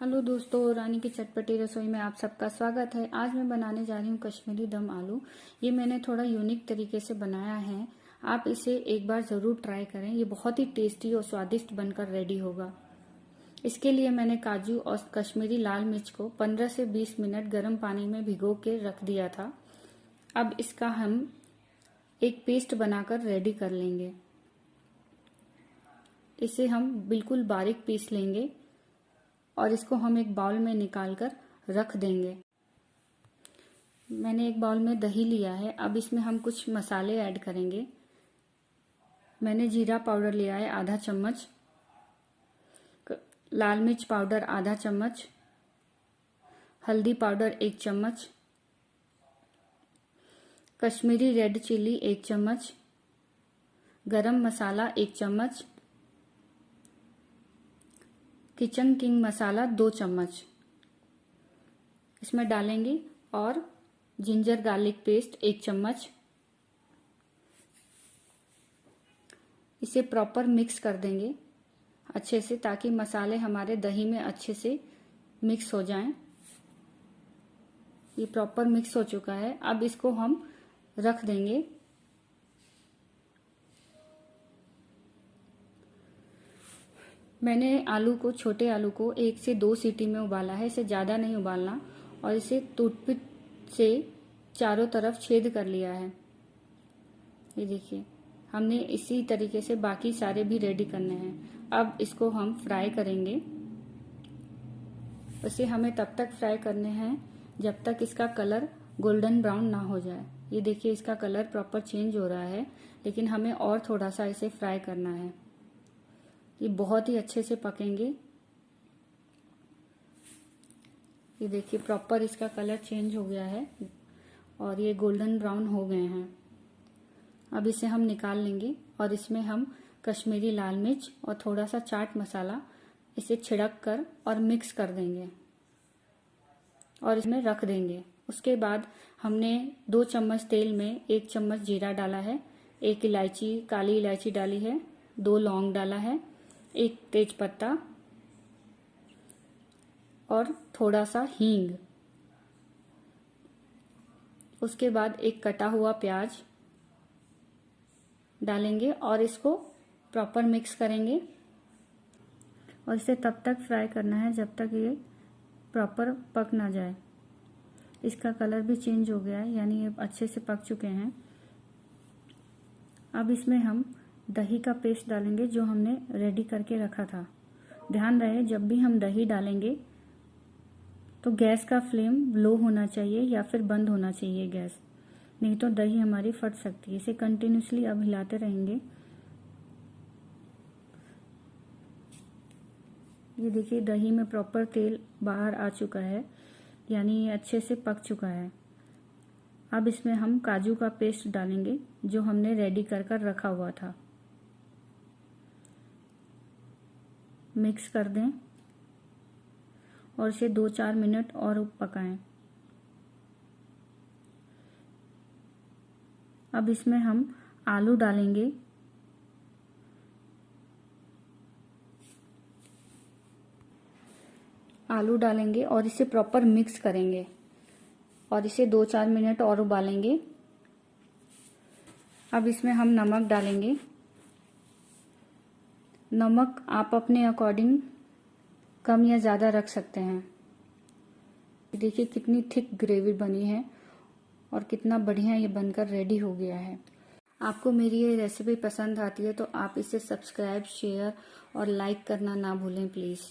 Hello दोस्तों, रानी की चटपटी रसोई में आप सबका स्वागत है। आज मैं बनाने जा रही हूँ कश्मीरी दम आलू। ये मैंने थोड़ा यूनिक तरीके से बनाया है। आप इसे एक बार ज़रूर ट्राई करें। ये बहुत ही टेस्टी और स्वादिष्ट बनकर रेडी होगा। इसके लिए मैंने काजू और कश्मीरी लाल मिर्च को 15 से 20 मिनट गर्म पानी में भिगो के रख दिया था। अब इसका हम एक पेस्ट बनाकर रेडी कर लेंगे। इसे हम बिल्कुल बारीक पीस लेंगे और इसको हम एक बाउल में निकालकर रख देंगे। मैंने एक बाउल में दही लिया है। अब इसमें हम कुछ मसाले ऐड करेंगे। मैंने जीरा पाउडर लिया है आधा चम्मच, लाल मिर्च पाउडर आधा चम्मच, हल्दी पाउडर 1 चम्मच, कश्मीरी रेड चिल्ली 1 चम्मच, गरम मसाला 1 चम्मच, किचन किंग मसाला 2 चम्मच इसमें डालेंगे और जिंजर गार्लिक पेस्ट 1 चम्मच। इसे प्रॉपर मिक्स कर देंगे अच्छे से, ताकि मसाले हमारे दही में अच्छे से मिक्स हो जाएं। ये प्रॉपर मिक्स हो चुका है। अब इसको हम रख देंगे। मैंने छोटे आलू को 1 से 2 सीटी में उबाला है। इसे ज़्यादा नहीं उबालना। और इसे टूथपिक से चारों तरफ छेद कर लिया है। ये देखिए, हमने इसी तरीके से बाकी सारे भी रेडी करने हैं। अब इसको हम फ्राई करेंगे। इसे हमें तब तक फ्राई करने हैं जब तक इसका कलर गोल्डन ब्राउन ना हो जाए। ये देखिए, इसका कलर प्रॉपर चेंज हो रहा है, लेकिन हमें और थोड़ा सा इसे फ्राई करना है। ये बहुत ही अच्छे से पकेंगे। ये देखिए, प्रॉपर इसका कलर चेंज हो गया है और ये गोल्डन ब्राउन हो गए हैं। अब इसे हम निकाल लेंगे और इसमें हम कश्मीरी लाल मिर्च और थोड़ा सा चाट मसाला इसे छिड़क कर और मिक्स कर देंगे और इसमें रख देंगे। उसके बाद हमने 2 चम्मच तेल में 1 चम्मच जीरा डाला है, 1 इलायची काली इलायची डाली है, 2 लौंग डाला है, 1 तेज पत्ता और थोड़ा सा हींग। उसके बाद एक कटा हुआ प्याज डालेंगे और इसको प्रॉपर मिक्स करेंगे और इसे तब तक फ्राई करना है जब तक ये प्रॉपर पक ना जाए। इसका कलर भी चेंज हो गया है, यानी ये अच्छे से पक चुके हैं। अब इसमें हम दही का पेस्ट डालेंगे जो हमने रेडी करके रखा था। ध्यान रहे, जब भी हम दही डालेंगे तो गैस का फ्लेम लो होना चाहिए या फिर बंद होना चाहिए गैस, नहीं तो दही हमारी फट सकती है। इसे कंटिन्यूसली अब हिलाते रहेंगे। ये देखिए, दही में प्रॉपर तेल बाहर आ चुका है, यानी ये अच्छे से पक चुका है। अब इसमें हम काजू का पेस्ट डालेंगे जो हमने रेडी कर रखा हुआ था। मिक्स कर दें और इसे 2-4 मिनट और पकाएं। अब इसमें हम आलू डालेंगे। और इसे प्रॉपर मिक्स करेंगे और इसे 2-4 मिनट और उबालेंगे। अब इसमें हम नमक डालेंगे। नमक आप अपने अकॉर्डिंग कम या ज़्यादा रख सकते हैं। देखिए कितनी थिक ग्रेवी बनी है और कितना बढ़िया ये बनकर रेडी हो गया है। आपको मेरी ये रेसिपी पसंद आती है तो आप इसे सब्सक्राइब, शेयर और लाइक करना ना भूलें प्लीज़।